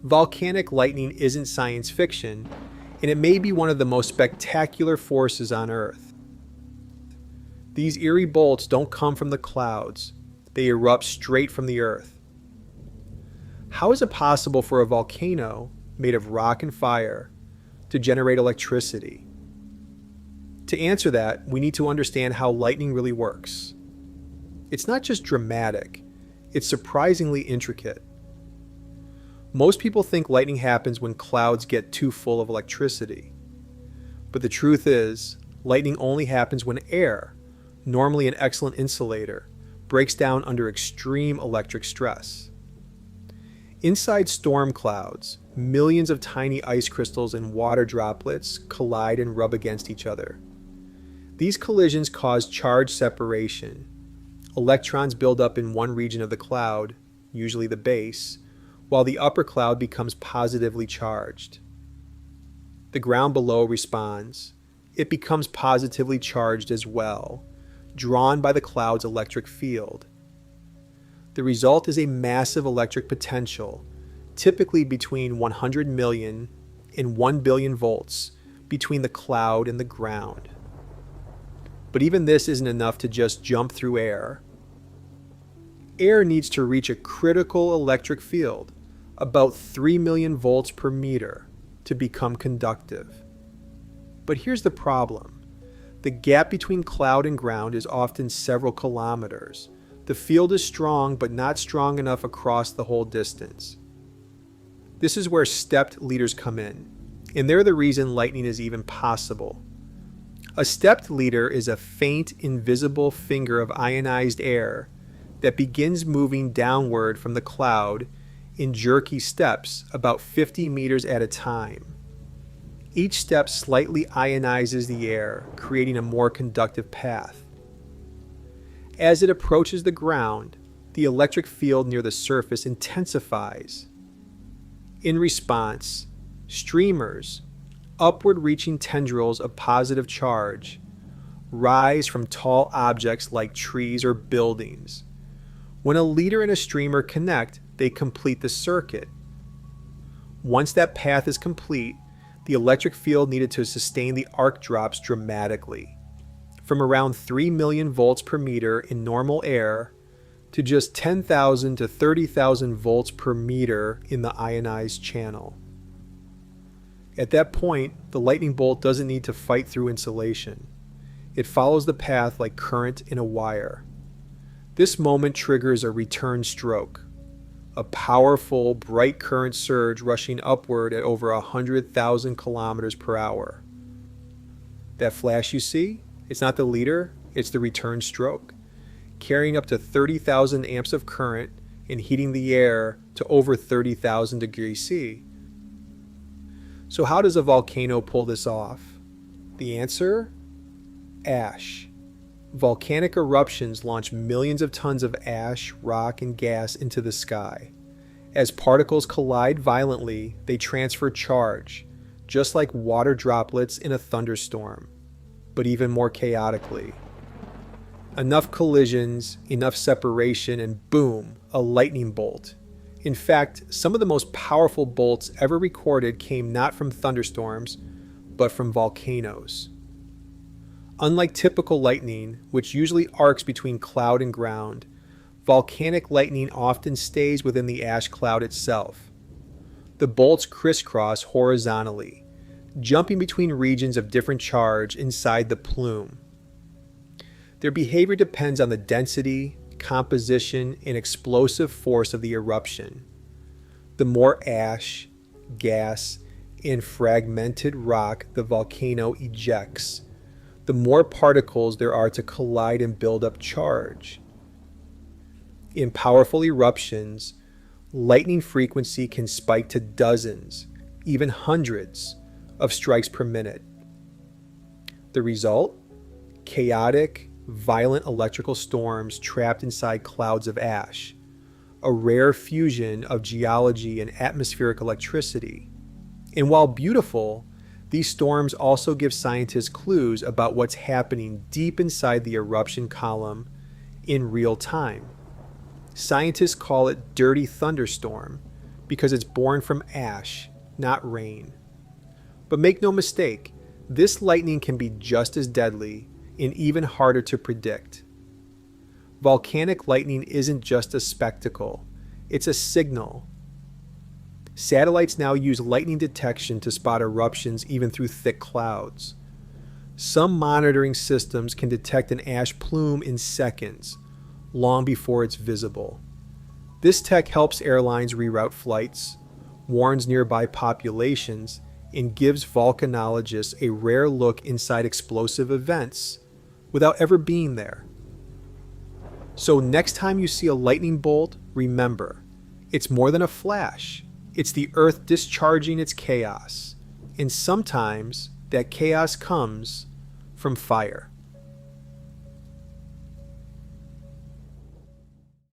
Volcanic lightning isn't science fiction, and it may be one of the most spectacular forces on Earth. These eerie bolts don't come from the clouds, they erupt straight from the Earth. How is it possible for a volcano made of rock and fire to generate electricity? To answer that, we need to understand how lightning really works. It's not just dramatic, it's surprisingly intricate. Most people think lightning happens when clouds get too full of electricity. But the truth is, lightning only happens when air, normally an excellent insulator, breaks down under extreme electric stress. Inside storm clouds, millions of tiny ice crystals and water droplets collide and rub against each other. These collisions cause charge separation. Electrons build up in one region of the cloud, usually the base, while the upper cloud becomes positively charged. The ground below responds. It becomes positively charged as well, drawn by the cloud's electric field. The result is a massive electric potential, typically between 100 million and 1 billion volts between the cloud and the ground. But even this isn't enough to just jump through air. Air needs to reach a critical electric field, about 3 million volts per meter, to become conductive. But here's the problem. The gap between cloud and ground is often several kilometers. The field is strong, but not strong enough across the whole distance. This is where stepped leaders come in, and they're the reason lightning is even possible. A stepped leader is a faint, invisible finger of ionized air that begins moving downward from the cloud in jerky steps about 50 meters at a time. Each step slightly ionizes the air, creating a more conductive path. As it approaches the ground, the electric field near the surface intensifies. In response, streamers, upward-reaching tendrils of positive charge, rise from tall objects like trees or buildings. When a leader and a streamer connect, they complete the circuit. Once that path is complete, the electric field needed to sustain the arc drops dramatically, from around 3 million volts per meter in normal air to just 10,000 to 30,000 volts per meter in the ionized channel. At that point, the lightning bolt doesn't need to fight through insulation. It follows the path like current in a wire. This moment triggers a return stroke, a powerful, bright current surge rushing upward at over 100,000 kilometers per hour. That flash you see? It's not the leader, it's the return stroke, carrying up to 30,000 amps of current and heating the air to over 30,000 degrees C. So how does a volcano pull this off? The answer? Ash. Volcanic eruptions launch millions of tons of ash, rock, and gas into the sky. As particles collide violently, they transfer charge, just like water droplets in a thunderstorm, but even more chaotically. Enough collisions, enough separation, and boom, a lightning bolt. In fact, some of the most powerful bolts ever recorded came not from thunderstorms, but from volcanoes. Unlike typical lightning, which usually arcs between cloud and ground, volcanic lightning often stays within the ash cloud itself. The bolts crisscross horizontally, jumping between regions of different charge inside the plume. Their behavior depends on the density, composition, and explosive force of the eruption. The more ash, gas, and fragmented rock the volcano ejects, the more particles there are to collide and build up charge. In powerful eruptions, lightning frequency can spike to dozens, even hundreds, of strikes per minute. The result? Chaotic, violent electrical storms trapped inside clouds of ash, a rare fusion of geology and atmospheric electricity. And while beautiful, these storms also give scientists clues about what's happening deep inside the eruption column in real time. Scientists call it dirty thunderstorm because it's born from ash, not rain. But make no mistake, this lightning can be just as deadly and even harder to predict. Volcanic lightning isn't just a spectacle, it's a signal. Satellites now use lightning detection to spot eruptions even through thick clouds. Some monitoring systems can detect an ash plume in seconds, long before it's visible. This tech helps airlines reroute flights, warns nearby populations, and gives volcanologists a rare look inside explosive events without ever being there. So next time you see a lightning bolt, remember, it's more than a flash. It's the Earth discharging its chaos. And sometimes that chaos comes from fire.